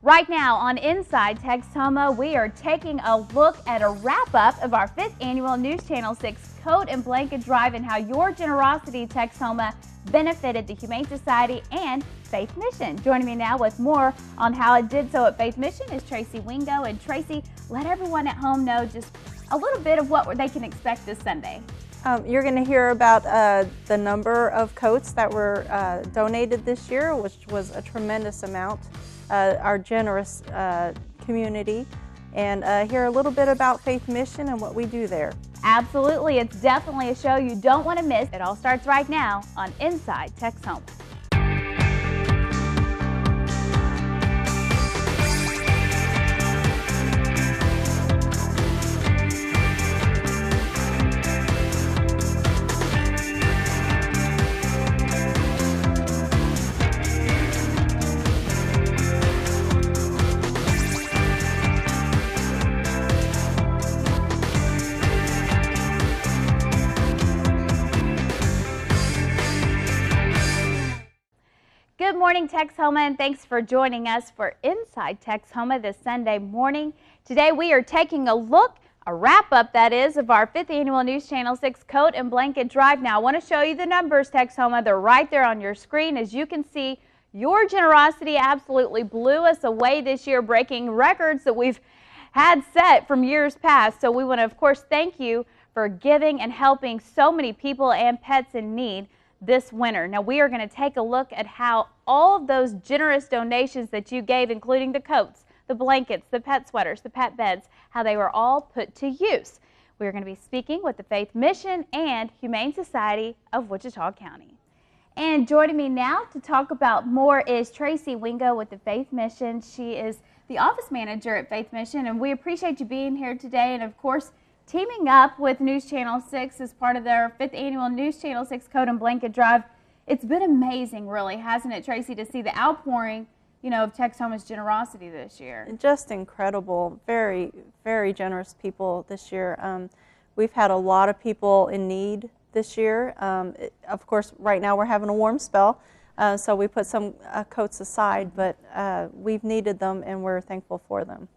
Right now on Inside Texoma, we are taking a look at a wrap-up of our 5th annual News Channel 6 Coat and Blanket Drive and how your generosity, Texoma, benefited the Humane Society and Faith Mission. Joining me now with more on how it did so at Faith Mission is Tracy Wingo. And Tracy, let everyone at home know just a little bit of what they can expect this Sunday. You're going to hear about the number of coats that were donated this year, which was a tremendous amount. Our generous community, and hear a little bit about Faith Mission and what we do there. Absolutely, it's definitely a show you don't want to miss. It all starts right now on Inside Texoma. Good morning, Texoma, and thanks for joining us for Inside Texoma this Sunday morning. Today we are taking a look, a wrap-up that is, of our 5th annual News Channel 6 Coat and Blanket Drive. Now I want to show you the numbers, Texoma. They're right there on your screen. As you can see, your generosity absolutely blew us away this year, breaking records that we've had set from years past. So we want to, of course, thank you for giving and helping so many people and pets in need this winter. Now we are going to take a look at how all of those generous donations that you gave, including the coats, the blankets, the pet sweaters, the pet beds, how they were all put to use. We're going to be speaking with the Faith Mission and Humane Society of Wichita County. And joining me now to talk about more is Tracy Wingo with the Faith Mission. She is the office manager at Faith Mission, and we appreciate you being here today, and of course teaming up with News Channel 6 as part of their 5th annual News Channel 6 Coat and Blanket Drive. It's been amazing, really, hasn't it, Tracy, to see the outpouring, of Texoma's generosity this year. Just incredible. Very, very generous people this year. We've had a lot of people in need this year. Of course, right now we're having a warm spell, so we put some coats aside, but we've needed them and we're thankful for them.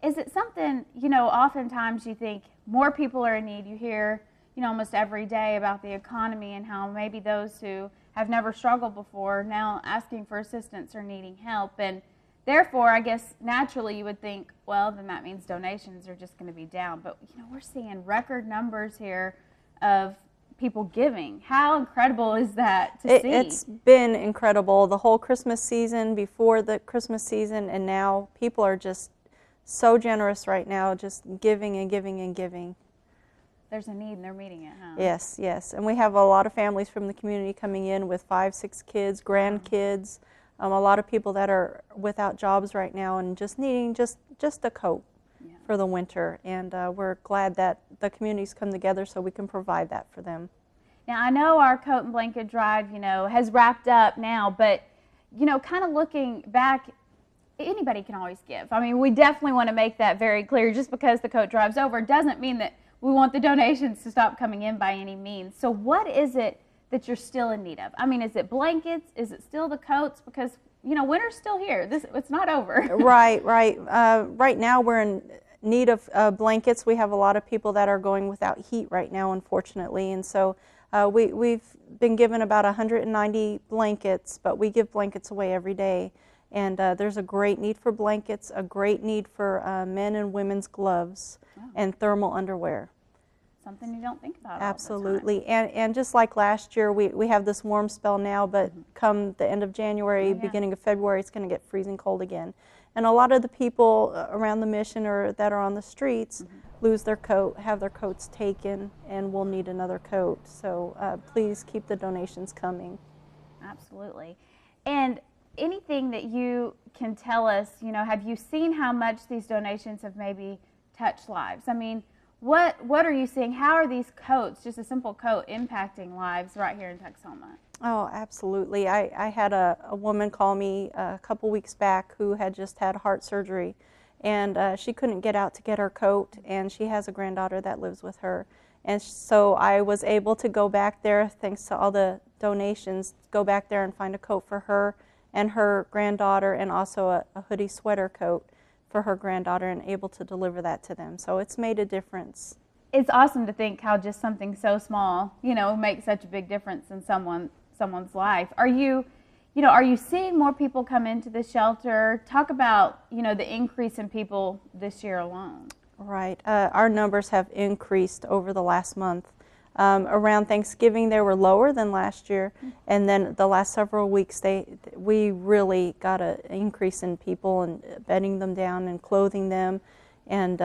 Is it something, oftentimes you think more people are in need. You hear, almost every day about the economy and how maybe those who have never struggled before now asking for assistance or needing help. And therefore, I guess naturally you would think, well, then that means donations are just going to be down. But, we're seeing record numbers here of people giving. How incredible is that to see? It's been incredible. The whole Christmas season, before the Christmas season, and now people are just so generous right now, just giving and giving and giving. There's a need and they're meeting it, huh? Yes, yes. And we have a lot of families from the community coming in with 5, 6 kids, grandkids, a lot of people that are without jobs right now and just needing just a coat for the winter. And we're glad that the communities come together so we can provide that for them. Now, I know our Coat and Blanket Drive, has wrapped up now, but, kind of looking back, anybody can always give. I mean, we definitely want to make that very clear. Just because the coat drive's over doesn't mean that we want the donations to stop coming in by any means. So what is it that you're still in need of? I mean, is it blankets? Is it still the coats? Because, winter's still here. It's not over. Right. Right now we're in need of blankets. We have a lot of people that are going without heat right now, unfortunately. And so we've been given about 190 blankets, but we give blankets away every day. And there's a great need for blankets, a great need for men and women's gloves, and thermal underwear. Something you don't think about. Absolutely. And just like last year, we have this warm spell now, but come the end of January, beginning of February, it's going to get freezing cold again. And a lot of the people around the mission or that are on the streets lose their coat, have their coats taken, and will need another coat. So please keep the donations coming. Absolutely. And anything that you can tell us, have you seen how much these donations have maybe touched lives? I mean, what are you seeing? How are these coats, just a simple coat, impacting lives right here in Texoma? Oh, absolutely. I had a woman call me a couple weeks back who had just had heart surgery, and she couldn't get out to get her coat, and she has a granddaughter that lives with her. And so I was able to go back there, thanks to all the donations, go back there and find a coat for her and her granddaughter, and also a hoodie sweater coat for her granddaughter, and able to deliver that to them. So it's made a difference. It's awesome to think how just something so small, makes such a big difference in someone's life. Are you seeing more people come into the shelter? Talk about, the increase in people this year alone. Right. Our numbers have increased over the last month. Around Thanksgiving, they were lower than last year, and then the last several weeks, we really got an increase in people, and bedding them down and clothing them, and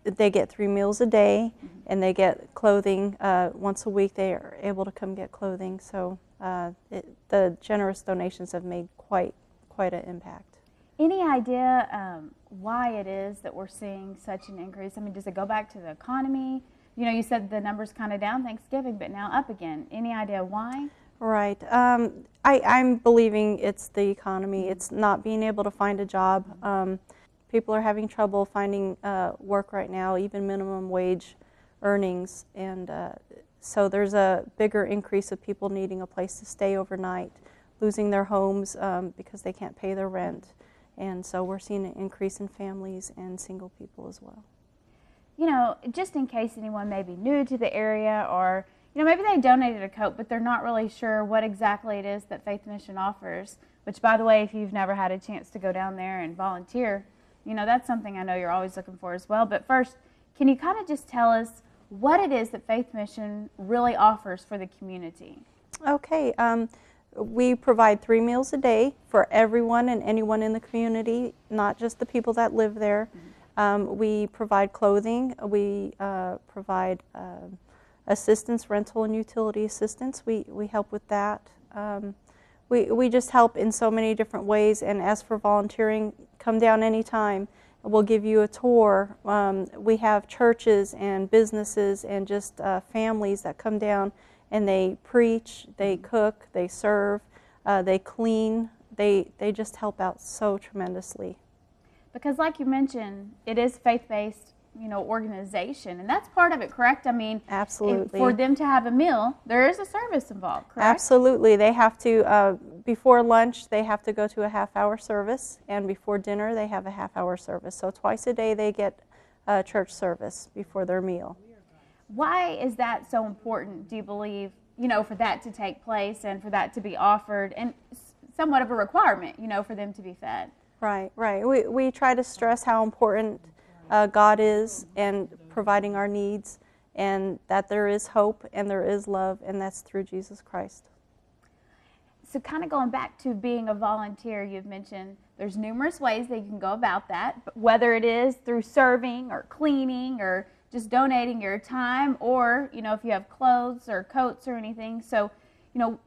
they get 3 meals a day, and they get clothing once a week. They are able to come get clothing, so the generous donations have made quite an impact. Any idea why it is that we're seeing such an increase? I mean, does it go back to the economy? You said the numbers kind of down Thanksgiving, but now up again. Any idea why? Right. I'm believing it's the economy. It's not being able to find a job. People are having trouble finding work right now, even minimum wage earnings. And so there's a bigger increase of people needing a place to stay overnight, losing their homes because they can't pay their rent. And so we're seeing an increase in families and single people as well. Just in case anyone may be new to the area, or maybe they donated a coat, but they're not really sure what exactly it is that Faith Mission offers, which, by the way, if you've never had a chance to go down there and volunteer, that's something I know you're always looking for as well. But first, can you kind of just tell us what it is that Faith Mission really offers for the community? Okay. We provide 3 meals a day for everyone and anyone in the community, not just the people that live there. We provide clothing. We provide assistance, rental and utility assistance. We help with that. We just help in so many different ways. And as for volunteering, come down anytime. We'll give you a tour. We have churches and businesses and just families that come down, and they preach, they cook, they serve, they clean. They just help out so tremendously. Because like you mentioned, it is faith-based, organization, and that's part of it, correct? I mean, absolutely. For them to have a meal, there is a service involved, correct? Absolutely. They have to, before lunch, they have to go to a half-hour service, and before dinner, they have a half-hour service. So twice a day, they get church service before their meal. Why is that so important, do you believe, for that to take place and for that to be offered, and somewhat of a requirement, for them to be fed? Right. We try to stress how important God is and providing our needs, and that there is hope and there is love, and that's through Jesus Christ. So kind of going back to being a volunteer, you've mentioned there's numerous ways that you can go about that, but whether it is through serving or cleaning or just donating your time, or, if you have clothes or coats or anything. So,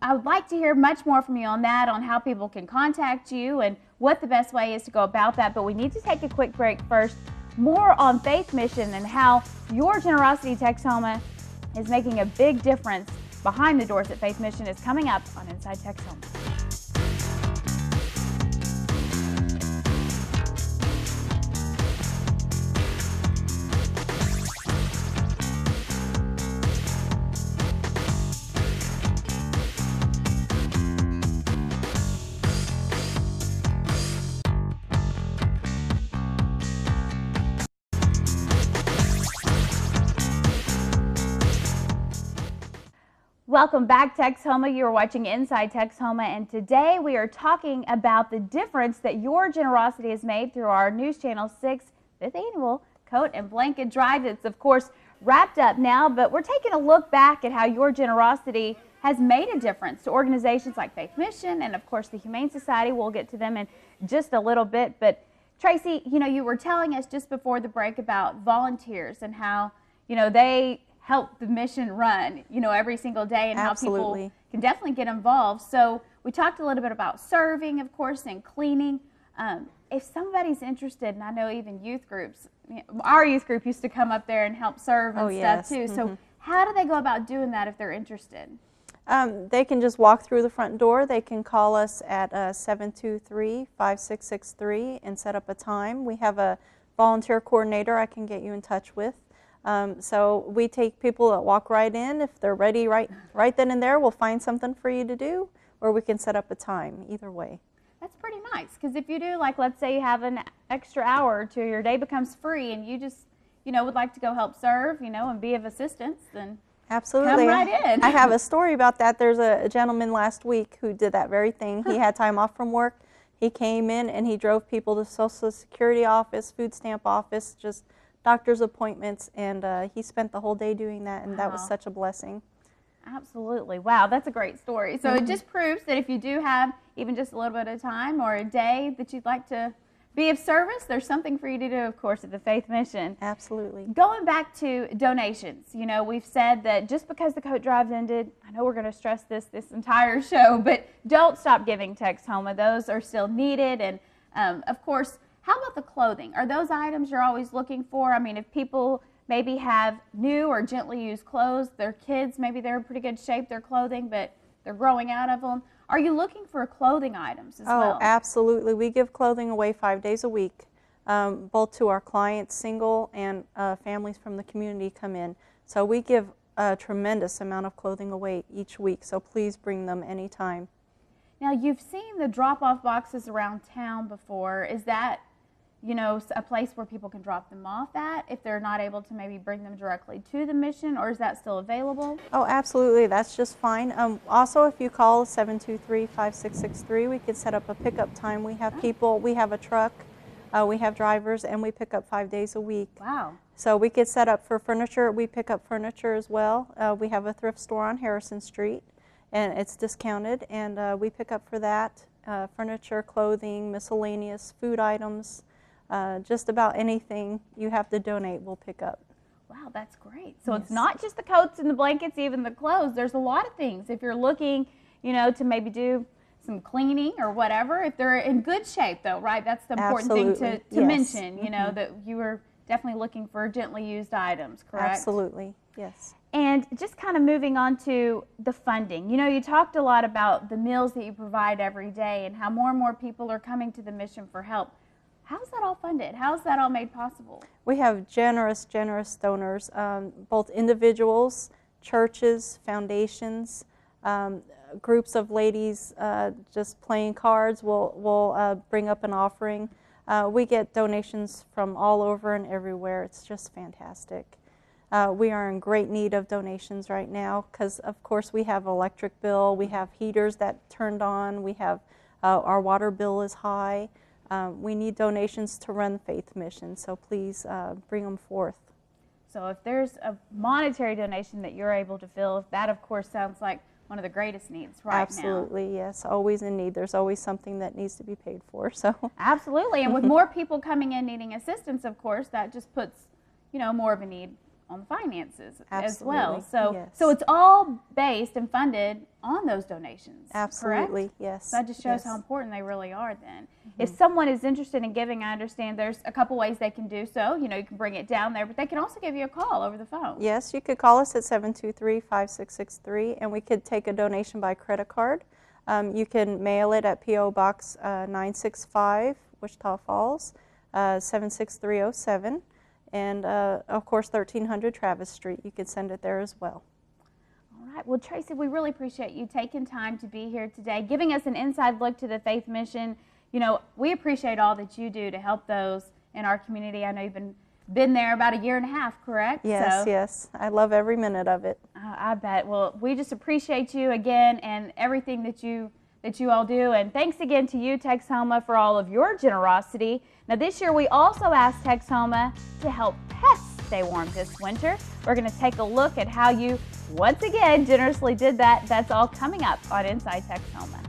I would like to hear much more from you on that, on how people can contact you and what the best way is to go about that. But we need to take a quick break first. More on Faith Mission and how your generosity, Texoma, is making a big difference behind the doors at Faith Mission is coming up on Inside Texoma. Welcome back, Texoma. You are watching Inside Texoma, and today we are talking about the difference that your generosity has made through our News Channel 6 5th Annual Coat and Blanket Drive. It's, of course, wrapped up now, but we're taking a look back at how your generosity has made a difference to organizations like Faith Mission and, of course, the Humane Society. We'll get to them in just a little bit. But, Tracy, you were telling us just before the break about volunteers and how, they help the mission run, every single day, and Absolutely. how people can definitely get involved. So we talked a little bit about serving, of course, and cleaning. If somebody's interested, and I know even youth groups, our youth group used to come up there and help serve and stuff too. Mm-hmm. So how do they go about doing that if they're interested? They can just walk through the front door. They can call us at 723-5663 and set up a time. We have a volunteer coordinator I can get you in touch with. So we take people that walk right in. If they're ready right then and there, we'll find something for you to do, or we can set up a time, either way. That's pretty nice, because if you do, like, let's say you have an extra hour or two, your day becomes free, and you just, would like to go help serve, and be of assistance, then Absolutely. come right in. I have a story about that. There's a gentleman last week who did that very thing. He had time off from work. He came in and he drove people to Social Security office, food stamp office, just doctor's appointments, and he spent the whole day doing that, and that was such a blessing. Absolutely. Wow, that's a great story. So it just proves that if you do have even just a little bit of time or a day that you'd like to be of service, there's something for you to do, of course, at the Faith Mission. Absolutely. Going back to donations, we've said that just because the coat drive ended, I know we're going to stress this entire show, but don't stop giving Texoma. Those are still needed. And, of course, how about the clothing? Are those items you're always looking for? I mean, if people maybe have new or gently used clothes, their kids, maybe they're in pretty good shape, their clothing, but they're growing out of them. Are you looking for clothing items as well? Oh, absolutely. We give clothing away 5 days a week, both to our clients, single, and families from the community come in. So we give a tremendous amount of clothing away each week, so please bring them anytime. Now, you've seen the drop-off boxes around town before. Is that a place where people can drop them off at if they're not able to maybe bring them directly to the mission, or is that still available? Oh, absolutely. That's just fine. Also, if you call 723-5663, we can set up a pickup time. We have people, we have a truck, we have drivers, and we pick up 5 days a week. Wow. So we could set up for furniture. We pick up furniture as well. We have a thrift store on Harrison Street, and it's discounted, and we pick up for that. Furniture, clothing, miscellaneous, food items. Just about anything you have to donate, we'll pick up. Wow, that's great. So it's not just the coats and the blankets, even the clothes. There's a lot of things. If you're looking, to maybe do some cleaning or whatever, if they're in good shape, though, right? That's the important thing to mention, that you were definitely looking for gently used items, correct? Absolutely, yes. And just kind of moving on to the funding. You talked a lot about the meals that you provide every day and how more and more people are coming to the mission for help. How's that all funded? How's that all made possible? We have generous donors, both individuals, churches, foundations, groups of ladies just playing cards will bring up an offering. We get donations from all over and everywhere. It's just fantastic. We are in great need of donations right now because, of course, we have electric bill, we have heaters that turned on, we have our water bill is high. We need donations to run Faith Mission, so please bring them forth. So if there's a monetary donation that you're able to fill, that of course sounds like one of the greatest needs right Absolutely, yes, always in need. There's always something that needs to be paid for. So absolutely, and with more people coming in needing assistance, of course, that just puts more of a need on the finances as well. So so it's all based and funded on those donations. Absolutely, correct? Yes. So that just shows how important they really are then. If someone is interested in giving, I understand there's a couple ways they can do so. You can bring it down there, but they can also give you a call over the phone. Yes, you could call us at 723-5663, and we could take a donation by credit card. You can mail it at P.O. Box 965, Wichita Falls, 76307. And, of course, 1300 Travis Street. You could send it there as well. All right. Well, Tracy, we really appreciate you taking time to be here today, giving us an inside look to the Faith Mission. We appreciate all that you do to help those in our community. I know you've been there about 1.5 years, correct? Yes, yes. I love every minute of it. I bet. Well, we just appreciate you again and everything that you all do. And thanks again to you, Texoma, for all of your generosity. Now, this year, we also asked Texoma to help pets stay warm this winter. We're going to take a look at how you, once again, generously did that. That's all coming up on Inside Texoma.